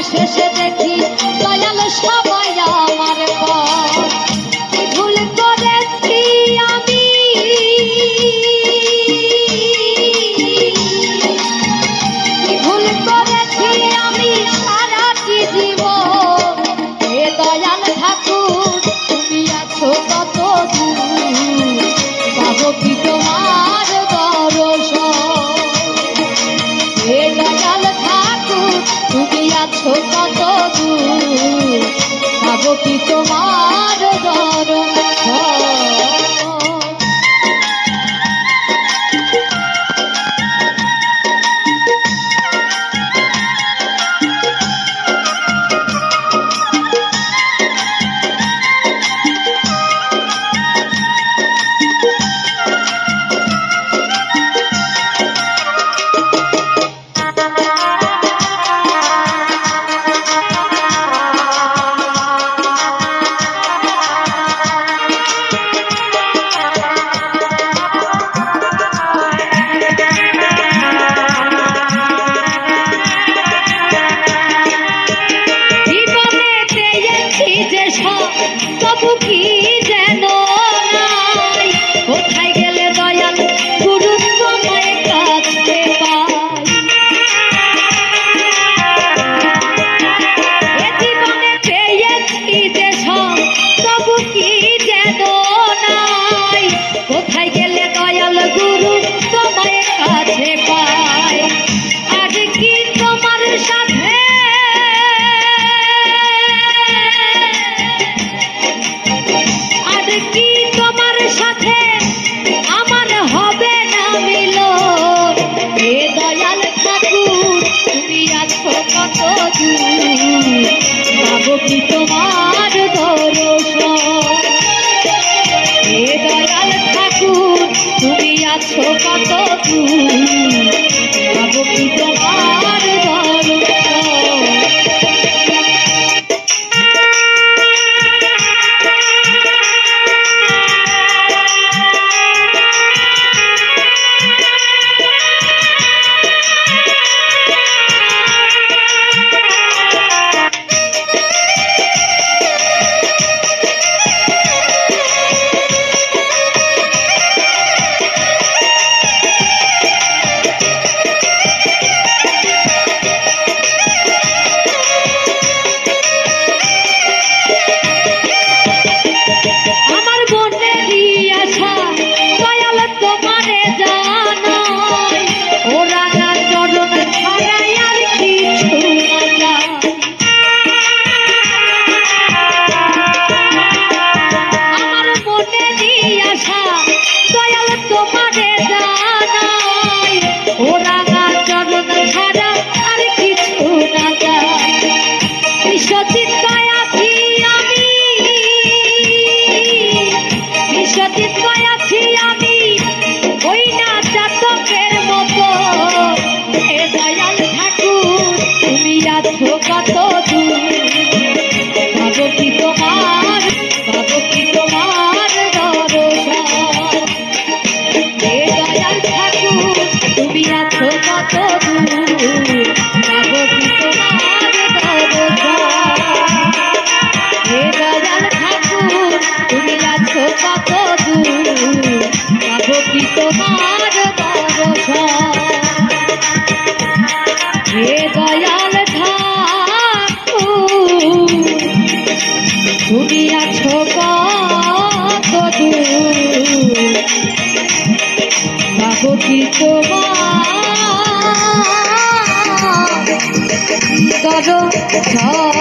শেষে দেখি দয়াল সবাই আমার পর ভুল করেছি আমি ভুল করেছি আমি সারাটি জীবন হে দয়াল ঠাকুর তুমি আছো কত দূর পাবো কি তোমার দর্শন হে দয়াল ঠাকুর তুমি আছো কত দূর পাবো কি তোমার দর্শন তবু কি যেন নাই কোথায় গেলে দয়াল গুরু তোমায় কাছে পাই এ জীবনে পেয়েছি যে সব তবু কি যেন নাই কোথায় গেলে দয়াল গুরু তোমায় কাছে পাই আর কি তোমার সাথে কি তোমার সাথে আমার হবে না মিলন হে দয়াল ঠাকুর তুমি আছো কত দূর পাবো কি তোমার দর্শন হে দয়াল ঠাকুর তুমি আছো কত দূর পাবো কি তোমার দর্শন কত দূর পাবো কি তোমার দর্শন হে দয়াল ঠাকুর তুমি আছো কত দূর পাবো কি তোমার দর্শন হে দয়াল ঠাকুর তুমি আছো কত দূর পাবো কি তোমার দর্শন হে দয়াল তুমি আছো কত দূর পাবো কি তোমার দর্শন